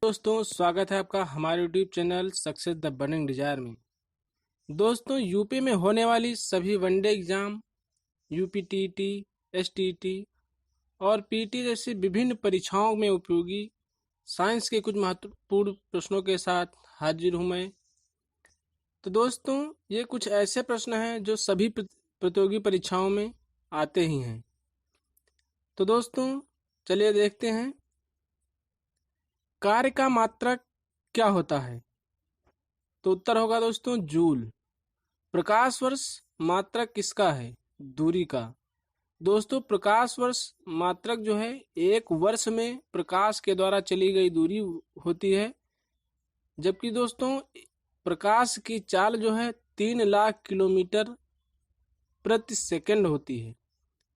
दोस्तों, स्वागत है आपका हमारे YouTube channel success the burning desire में। दोस्तों, यूपी में होने वाली सभी one day exam, UP TET, STET और पीटी जैसी विभिन्न परीक्षाओं में उपयोगी साइंस के कुछ महत्वपूर्ण प्रश्नों के साथ हाजिर हूं मैं। तो दोस्तों, ये कुछ ऐसे प्रश्न हैं जो सभी प्रतियोगी परीक्षाओं में आते ही हैं। तो दोस्तों, चलिए देखते हैं। कार्य का मात्रक क्या होता है? तो उत्तर होगा दोस्तों जूल। प्रकाश वर्ष मात्रक किसका है? दूरी का। दोस्तों, प्रकाश वर्ष मात्रक जो है एक वर्ष में प्रकाश के द्वारा चली गई दूरी होती है, जबकि दोस्तों प्रकाश की चाल जो है 3 लाख किलोमीटर प्रति सेकंड होती है।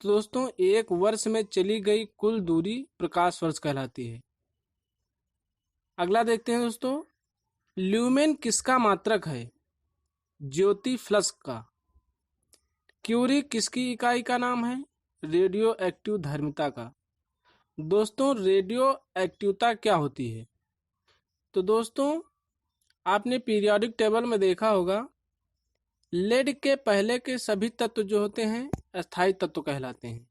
तो दोस्तों, एक वर्ष में चली गई कुल दूरी प्रकाश वर्ष कहलाती है। अगला देखते हैं दोस्तों, ल्यूमेन किसका मात्रक है? ज्योति फ्लक्स का। क्यूरी किसकी इकाई का नाम है? रेडियो एक्टिव धर्मिता का। दोस्तों, रेडियो एक्टिवता क्या होती है? तो दोस्तों, आपने पीरियोडिक टेबल में देखा होगा, लेड के पहले के सभी तत्व जो होते हैं अस्थायी तत्व कहलाते हैं,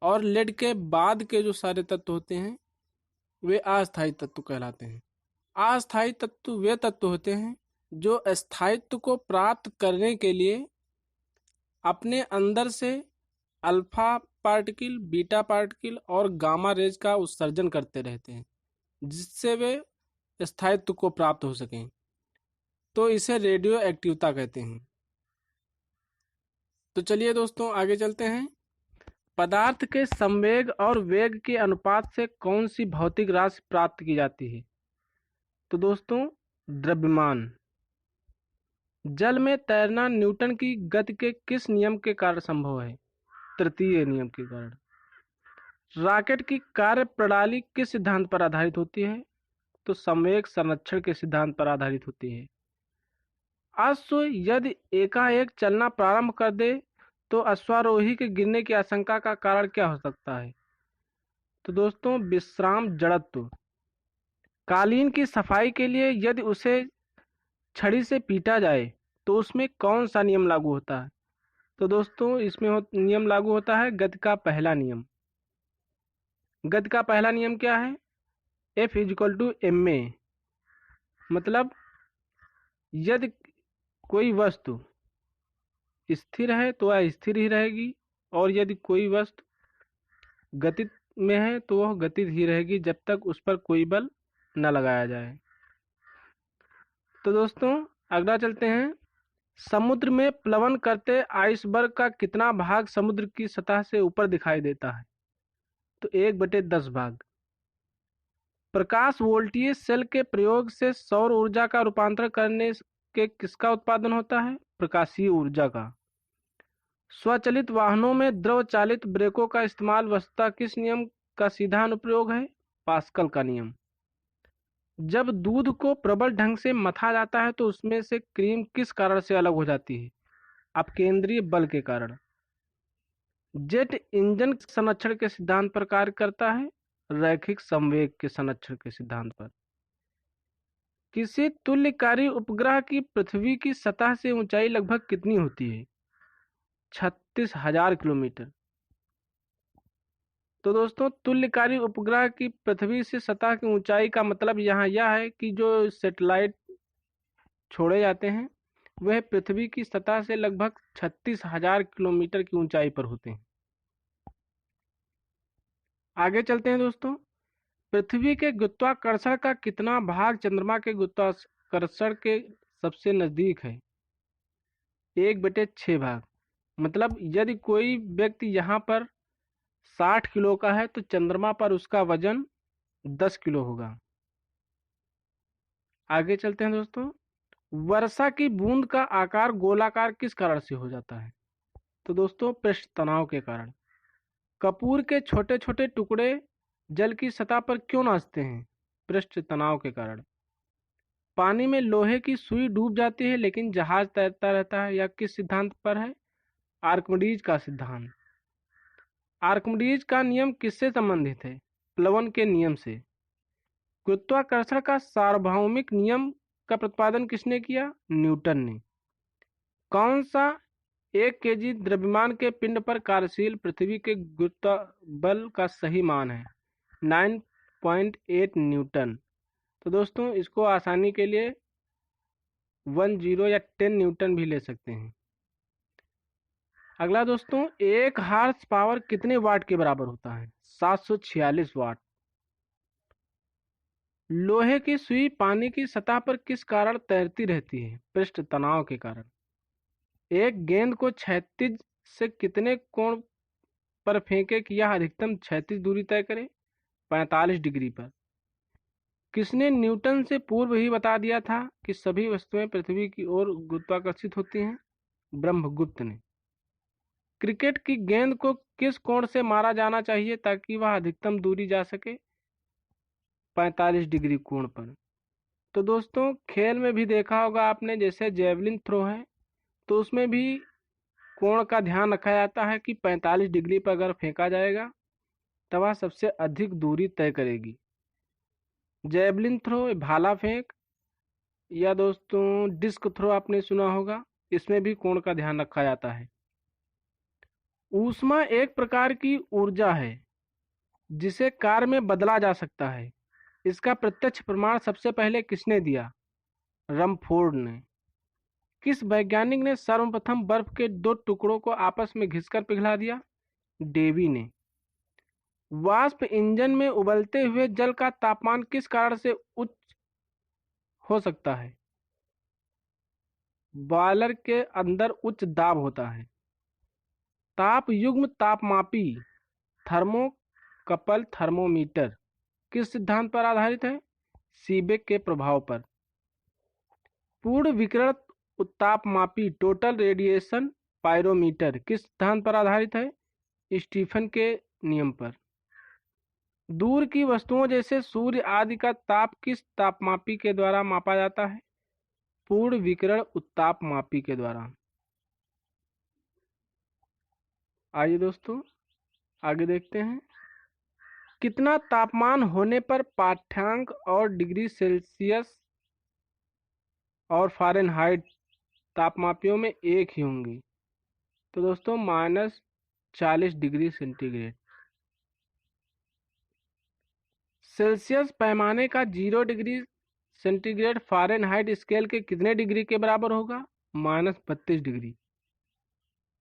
और लेड के बाद के जो सारे तत्व होते हैं वे अस्थायी तत्व कहलाते हैं। अस्थायी तत्व वे तत्व होते हैं जो स्थायित्व को प्राप्त करने के लिए अपने अंदर से अल्फा पार्टिकल, बीटा पार्टिकल और गामा रेज का उत्सर्जन करते रहते हैं, जिससे वे स्थायित्व को प्राप्त हो सकें। तो इसे रेडियो एक्टिवता कहते हैं। तो चलिए दोस्तों, आगे चलते हैं। पदार्थ के संवेग और वेग के अनुपात से कौन सी भौतिक राशि प्राप्त की जाती है? तो दोस्तों, द्रव्यमान। जल में तैरना न्यूटन की गति के किस नियम के कारण संभव है? तृतीय नियम के कारण। रॉकेट की कार्य प्रणाली किस सिद्धांत पर आधारित होती है? तो संवेग संरक्षण के सिद्धांत पर आधारित होती है। अश्व यदि एकाएक चलना प्रारंभ कर दे तो अश्वारोही के गिरने की आशंका का कारण क्या हो सकता है? तो दोस्तों, विश्राम जड़त्व। कालीन की सफाई के लिए यदि उसे छड़ी से पीटा जाए तो उसमें कौन सा नियम लागू होता है? तो दोस्तों, इसमें नियम लागू होता है गति का पहला नियम। गति का पहला नियम क्या है? F=ma। मतलब यदि कोई वस्तु स्थिर है तो वह स्थिर ही रहेगी, और यदि कोई वस्तु गति में है तो वह गतिज ही रहेगी जब तक उस पर कोई बल न लगाया जाए। तो दोस्तों, अगला चलते हैं। समुद्र में प्लवन करते आइसबर्ग का कितना भाग समुद्र की सतह से ऊपर दिखाई देता है? तो 1/10 भाग। प्रकाश वोल्टीय सेल के प्रयोग से सौर ऊर्जा का रूपांतरण करने के किसका उत्पादन होता है? प्रकाशीय ऊर्जा का। स्वचालित वाहनों में द्रव चालित ब्रेकों का इस्तेमाल वस्तुतः किस नियम का सीधा अनुप्रयोग है? पास्कल का नियम। जब दूध को प्रबल ढंग से मथा जाता है तो उसमें से क्रीम किस कारण से अलग हो जाती है? अपकेंद्रीय बल के कारण। जेट इंजन संरक्षण के सिद्धांत पर कार्य करता है? रैखिक संवेग के संरक्षण के सिद्धांत पर। किसी तुल्यकारी उपग्रह की पृथ्वी की सतह से ऊंचाई लगभग कितनी होती है? 36,000 किलोमीटर। तो दोस्तों, तुल्यकारी उपग्रह की पृथ्वी से सतह की ऊंचाई का मतलब यहाँ यह है कि जो सैटेलाइट छोड़े जाते हैं वह पृथ्वी की सतह से लगभग 36,000 किलोमीटर की ऊंचाई पर होते हैं। आगे चलते हैं दोस्तों। पृथ्वी के गुरुत्वाकर्षण का कितना भाग चंद्रमा के गुरुत्वाकर्षण के सबसे नजदीक है? 1/6 भाग। मतलब यदि कोई व्यक्ति यहाँ पर 60 किलो का है तो चंद्रमा पर उसका वजन 10 किलो होगा। आगे चलते हैं दोस्तों। वर्षा की बूंद का आकार गोलाकार किस कारण से हो जाता है? तो दोस्तों, पृष्ठ तनाव के कारण। कपूर के छोटे छोटे टुकड़े जल की सतह पर क्यों नाचते हैं? पृष्ठ तनाव के कारण। पानी में लोहे की सुई डूब जाती है लेकिन जहाज तैरता रहता है, यह किस सिद्धांत पर है? आर्किमिडीज का सिद्धांत। आर्किमिडीज का नियम किससे संबंधित है? प्लवन के नियम से। गुरुत्वाकर्षण का सार्वभौमिक नियम का प्रतिपादन किसने किया? न्यूटन ने। कौन सा 1 kg द्रव्यमान के पिंड पर कार्यशील पृथ्वी के गुरुत्व का सही मान है? 9.8 न्यूटन। तो दोस्तों इसको आसानी के लिए 10 या 10 न्यूटन भी ले सकते हैं। अगला दोस्तों, 1 हार्स पावर कितने वाट के बराबर होता है? 746 वाट। लोहे की सुई पानी की सतह पर किस कारण तैरती रहती है? पृष्ठ तनाव के कारण। एक गेंद को क्षैतिज से कितने कोण पर फेंके कि यह अधिकतम क्षैतिज दूरी तय करे? 45 डिग्री पर। किसने न्यूटन से पूर्व ही बता दिया था कि सभी वस्तुएं पृथ्वी की ओर गुरुत्वाकर्षित होती हैं? ब्रह्मगुप्त ने। क्रिकेट की गेंद को किस कोण से मारा जाना चाहिए ताकि वह अधिकतम दूरी जा सके? 45 डिग्री कोण पर। तो दोस्तों खेल में भी देखा होगा आपने, जैसे जेवलिन थ्रो है तो उसमें भी कोण का ध्यान रखा जाता है कि 45 डिग्री पर अगर फेंका जाएगा तब वह सबसे अधिक दूरी तय करेगी। जेवलिन थ्रो, भाला फेंक या दोस्तों डिस्क थ्रो आपने सुना होगा, इसमें भी कोण का ध्यान रखा जाता है। ऊष्मा एक प्रकार की ऊर्जा है जिसे कार्य में बदला जा सकता है। इसका प्रत्यक्ष प्रमाण सबसे पहले किसने दिया? रमफोर्ड ने। किस वैज्ञानिक ने सर्वप्रथम बर्फ के 2 टुकड़ों को आपस में घिसकर पिघला दिया? डेवी ने। वाष्प इंजन में उबलते हुए जल का तापमान किस कारण से उच्च हो सकता है? बॉयलर के अंदर उच्च दाब होता है। ताप युग्म तापमापी थर्मोकपल थर्मोमीटर किस सिद्धांत पर आधारित है? सीबेक के प्रभाव पर। पूर्ण विकिरण तापमापी टोटल रेडिएशन पायरोमीटर किस सिद्धांत पर आधारित है? स्टीफन के नियम पर। दूर की वस्तुओं जैसे सूर्य आदि का ताप किस तापमापी के द्वारा मापा जाता है? पूर्ण विकिरण उत्तापमापी के द्वारा। आइए दोस्तों आगे देखते हैं। कितना तापमान होने पर पाठ्यांक और डिग्री सेल्सियस और फ़ारेनहाइट तापमापियों में एक ही होंगी? तो दोस्तों -40 डिग्री सेंटीग्रेड। सेल्सियस पैमाने का 0 डिग्री सेंटीग्रेड फ़ारेनहाइट स्केल के कितने डिग्री के बराबर होगा? -32 डिग्री।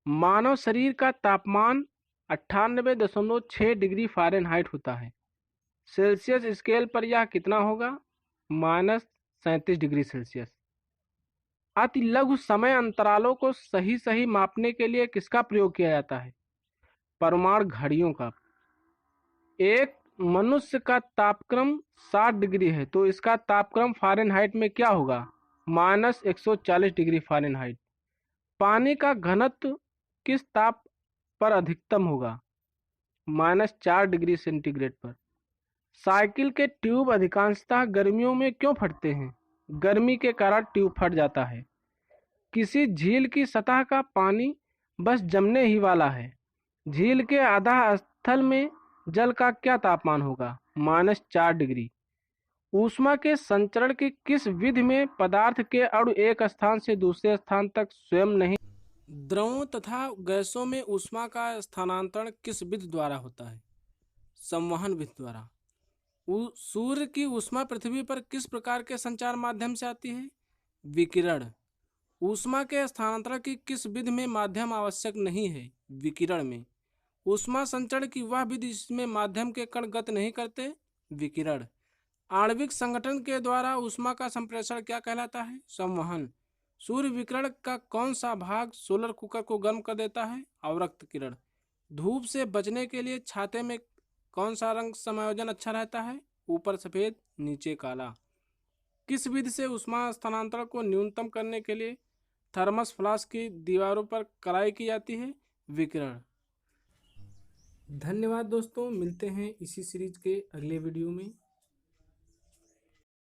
मानव शरीर का तापमान 98.6 डिग्री फ़ारेनहाइट होता है। सेल्सियस स्केल पर यह कितना होगा? -37 डिग्री सेल्सियस। अति लघु समय अंतरालों को सही मापने के लिए किसका प्रयोग किया जाता है? परमाणु घड़ियों का। एक मनुष्य का तापक्रम 60 डिग्री है तो इसका तापक्रम फ़ारेनहाइट में क्या होगा? -140 डिग्री फ़ारेनहाइट। पानी का घनत्व किस ताप पर अधिकतम होगा? -4 डिग्री सेंटीग्रेड पर। साइकिल के ट्यूब अधिकांशतः गर्मियों में क्यों फटते हैं? गर्मी के कारण ट्यूब फट जाता है। किसी झील की सतह का पानी बस जमने ही वाला है। झील के आधा स्थल में जल का क्या तापमान होगा? -4 डिग्री। ऊष्मा के संचरण की किस विधि में पदार्थ के अणु एक स्थान से दूसरे स्थान तक स्वयं नहीं? द्रवों तथा गैसों में ऊष्मा का स्थानांतरण किस विधि द्वारा होता है? संवहन विधि द्वारा। सूर्य की ऊष्मा पृथ्वी पर किस प्रकार के संचार माध्यम से आती है? विकिरण। ऊष्मा के स्थानांतरण की किस विधि में माध्यम आवश्यक नहीं है? विकिरण में। ऊष्मा संचरण की वह विधि जिसमें माध्यम के कण गति नहीं करते? विकिरण। आणविक संगठन के द्वारा ऊष्मा का संप्रेषण क्या कहलाता है? संवहन। सूर्य विकिरण का कौन सा भाग सोलर कुकर को गर्म कर देता है? अवरक्त किरण। धूप से बचने के लिए छाते में कौन सा रंग समायोजन अच्छा रहता है? ऊपर सफेद नीचे काला। किस विधि से ऊष्मा स्थानांतरण को न्यूनतम करने के लिए थर्मस फ्लास्क की दीवारों पर कढ़ाई की जाती है? विकिरण। धन्यवाद दोस्तों, मिलते हैं इसी सीरीज के अगले वीडियो में।